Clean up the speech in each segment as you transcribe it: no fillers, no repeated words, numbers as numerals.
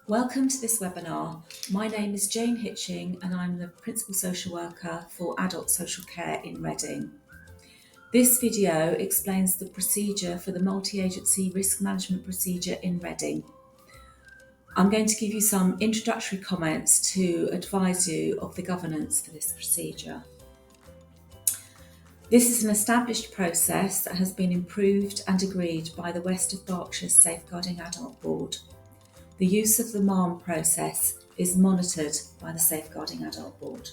Welcome to this webinar. My name is Jane Hitching and I'm the Principal Social Worker for Adult Social Care in Reading. This video explains the procedure for the multi-agency risk management procedure in Reading. I'm going to give you some introductory comments to advise you of the governance for this procedure. This is an established process that has been improved and agreed by the West of Berkshire Safeguarding Adult Board. The use of the MARM process is monitored by the Safeguarding Adult Board.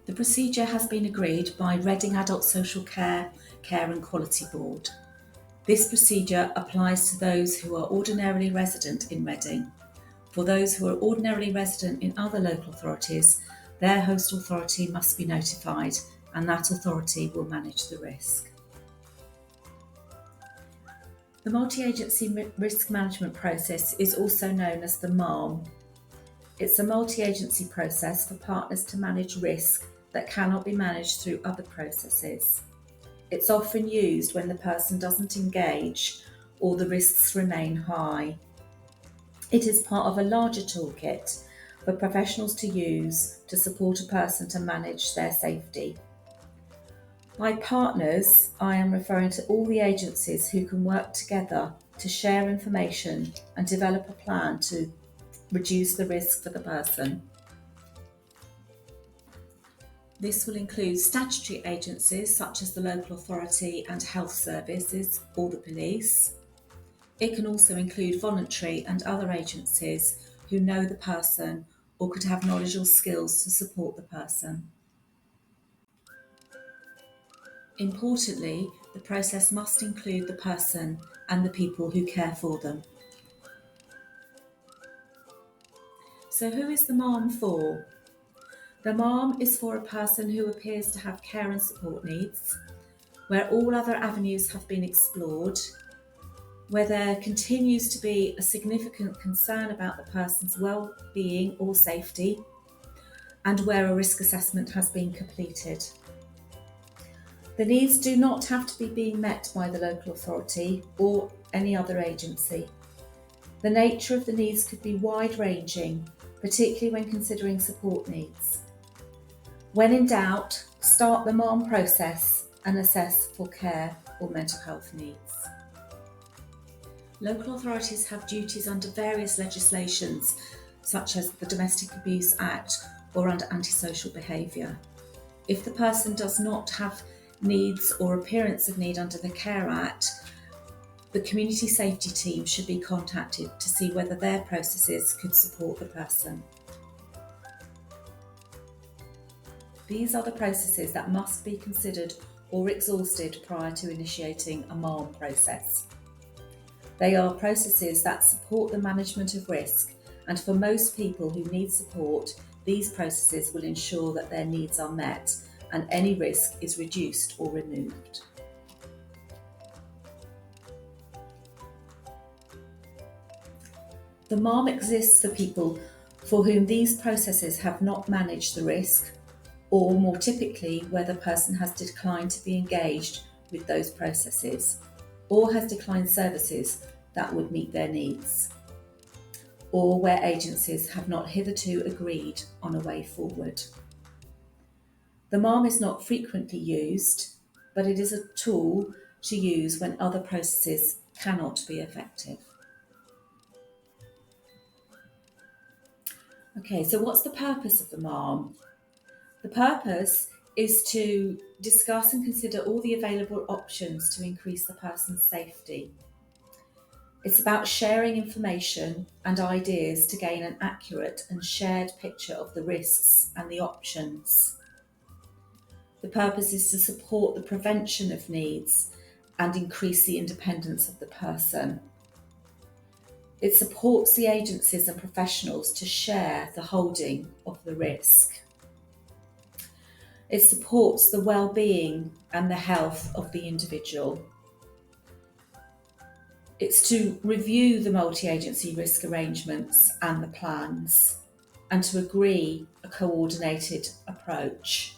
The procedure has been agreed by Reading Adult Social Care and Quality Board. This procedure applies to those who are ordinarily resident in Reading. For those who are ordinarily resident in other local authorities, their host authority must be notified and that authority will manage the risk. The multi-agency risk management process is also known as the MARM. It's a multi-agency process for partners to manage risk that cannot be managed through other processes. It's often used when the person doesn't engage or the risks remain high. It is part of a larger toolkit for professionals to use to support a person to manage their safety. By partners, I am referring to all the agencies who can work together to share information and develop a plan to reduce the risk for the person. This will include statutory agencies such as the local authority and health services or the police. It can also include voluntary and other agencies who know the person or could have knowledge or skills to support the person. Importantly, the process must include the person and the people who care for them. So who is the MARM for? The MARM is for a person who appears to have care and support needs, where all other avenues have been explored, where there continues to be a significant concern about the person's well-being or safety, and where a risk assessment has been completed. The needs do not have to be being met by the local authority or any other agency. The nature of the needs could be wide-ranging, particularly when considering support needs. When in doubt, start the MARM process and assess for care or mental health needs. Local authorities have duties under various legislations, such as the Domestic Abuse Act or under antisocial behaviour. If the person does not have needs or appearance of need under the Care Act, the community safety team should be contacted to see whether their processes could support the person. These are the processes that must be considered or exhausted prior to initiating a MARM process. They are processes that support the management of risk, and for most people who need support, these processes will ensure that their needs are met and any risk is reduced or removed. The MARM exists for people for whom these processes have not managed the risk, or more typically where the person has declined to be engaged with those processes, or has declined services that would meet their needs, or where agencies have not hitherto agreed on a way forward. The MARM is not frequently used, but it is a tool to use when other processes cannot be effective. Okay, so what's the purpose of the MARM? The purpose is to discuss and consider all the available options to increase the person's safety. It's about sharing information and ideas to gain an accurate and shared picture of the risks and the options. The purpose is to support the prevention of needs and increase the independence of the person. It supports the agencies and professionals to share the holding of the risk. It supports the well-being and the health of the individual. It's to review the multi-agency risk arrangements and the plans, and to agree a coordinated approach.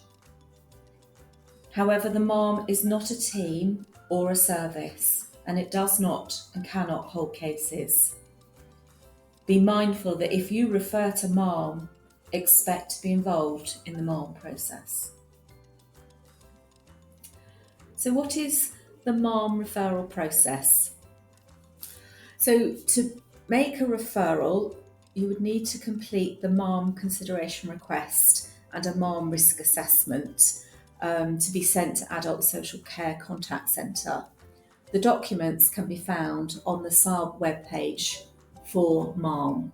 However, the MARM is not a team or a service, and it does not and cannot hold cases. Be mindful that if you refer to MARM, expect to be involved in the MARM process. So what is the MARM referral process? So to make a referral, you would need to complete the MARM consideration request and a MARM risk assessment to be sent to Adult Social Care Contact Centre. The documents can be found on the SARB webpage for MARM.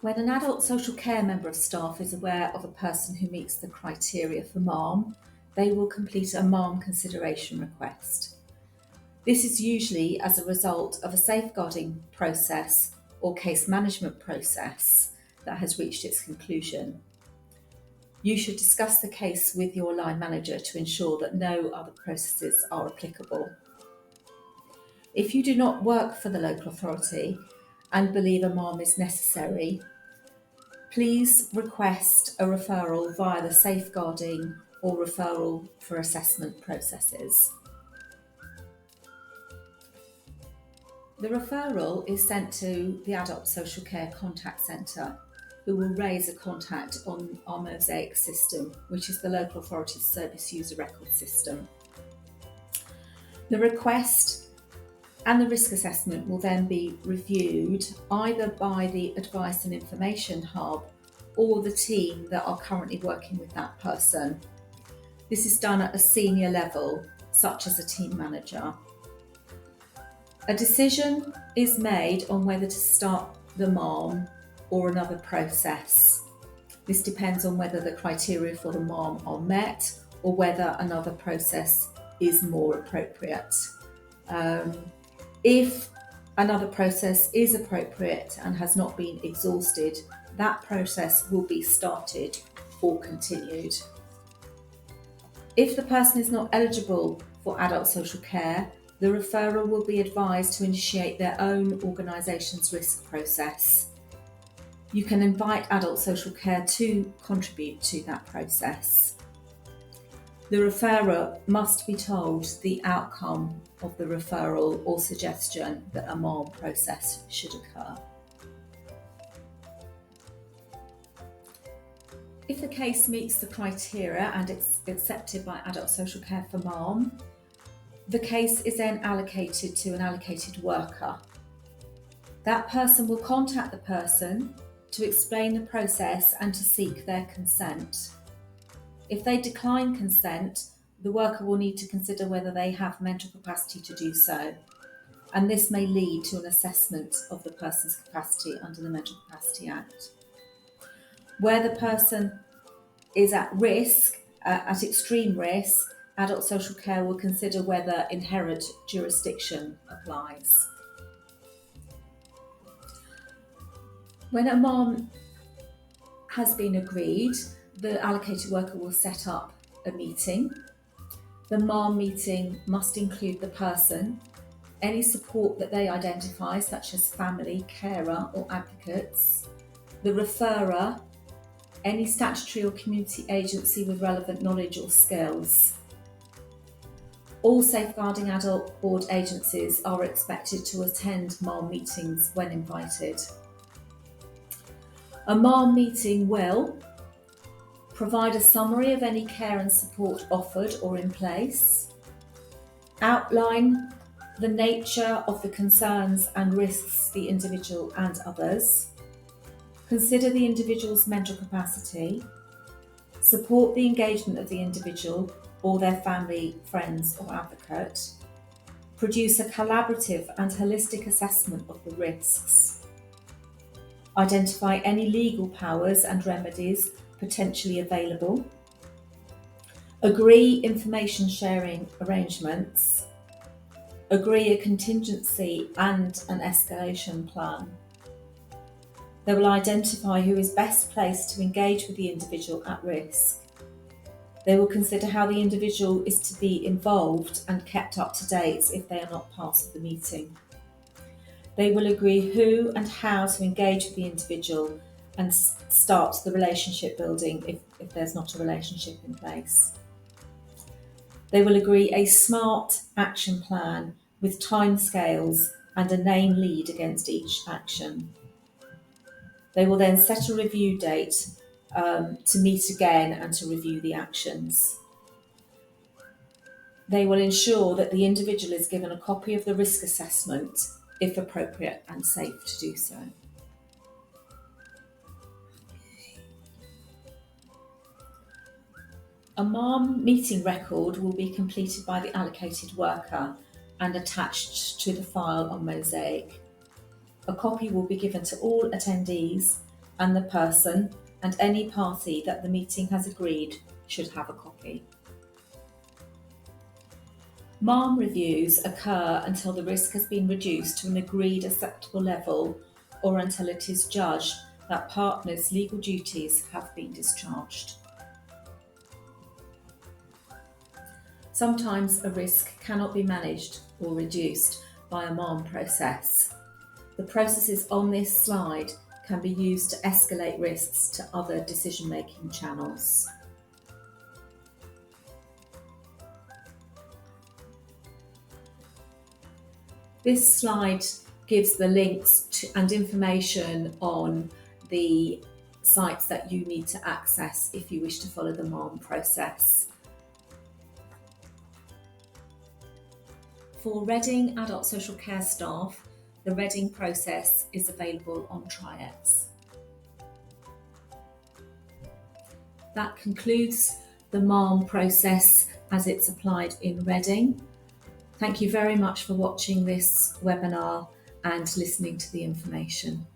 When an adult social care member of staff is aware of a person who meets the criteria for MARM, they will complete a MARM consideration request. This is usually as a result of a safeguarding process or case management process that has reached its conclusion. You should discuss the case with your line manager to ensure that no other processes are applicable. If you do not work for the local authority and believe a MARM is necessary, please request a referral via the safeguarding or referral for assessment processes. The referral is sent to the Adult Social Care Contact Centre, who will raise a contact on our Mosaic system, which is the local authority's service user record system. The request and the risk assessment will then be reviewed either by the Advice and Information Hub or the team that are currently working with that person. This is done at a senior level, such as a team manager. A decision is made on whether to start the MARM or another process. This depends on whether the criteria for the MARM are met or whether another process is more appropriate. If another process is appropriate and has not been exhausted, that process will be started or continued. If the person is not eligible for adult social care, the referrer will be advised to initiate their own organisation's risk process. You can invite adult social care to contribute to that process. The referrer must be told the outcome of the referral or suggestion that a MARM process should occur. If the case meets the criteria and it's accepted by Adult Social Care for MARM, the case is then allocated to an allocated worker. That person will contact the person to explain the process and to seek their consent. If they decline consent, the worker will need to consider whether they have mental capacity to do so, and this may lead to an assessment of the person's capacity under the Mental Capacity Act. Where the person is at risk, at extreme risk, Adult Social Care will consider whether inherent jurisdiction applies. When a MARM has been agreed, the allocated worker will set up a meeting. The MARM meeting must include the person, any support that they identify, such as family, carer or advocates, the referrer, any statutory or community agency with relevant knowledge or skills. All safeguarding adult board agencies are expected to attend MARM meetings when invited. A MARM meeting will provide a summary of any care and support offered or in place, outline the nature of the concerns and risks the individual and others, consider the individual's mental capacity, support the engagement of the individual or their family, friends or advocate, produce a collaborative and holistic assessment of the risks, identify any legal powers and remedies potentially available, agree information sharing arrangements, agree a contingency and an escalation plan. They will identify who is best placed to engage with the individual at risk. They will consider how the individual is to be involved and kept up to date if they are not part of the meeting. They will agree who and how to engage with the individual and start the relationship building if there's not a relationship in place. They will agree a SMART action plan with timescales and a name lead against each action. They will then set a review date to meet again and to review the actions. They will ensure that the individual is given a copy of the risk assessment, if appropriate and safe to do so. A MARM meeting record will be completed by the allocated worker and attached to the file on Mosaic. A copy will be given to all attendees, and the person and any party that the meeting has agreed should have a copy. MARM reviews occur until the risk has been reduced to an agreed acceptable level or until it is judged that partners' legal duties have been discharged. Sometimes a risk cannot be managed or reduced by a MARM process. The processes on this slide can be used to escalate risks to other decision-making channels. This slide gives the links and information on the sites that you need to access if you wish to follow the MARM process. For Reading Adult Social Care staff, the Reading process is available on TriEx. That concludes the MARM process as it's applied in Reading. Thank you very much for watching this webinar and listening to the information.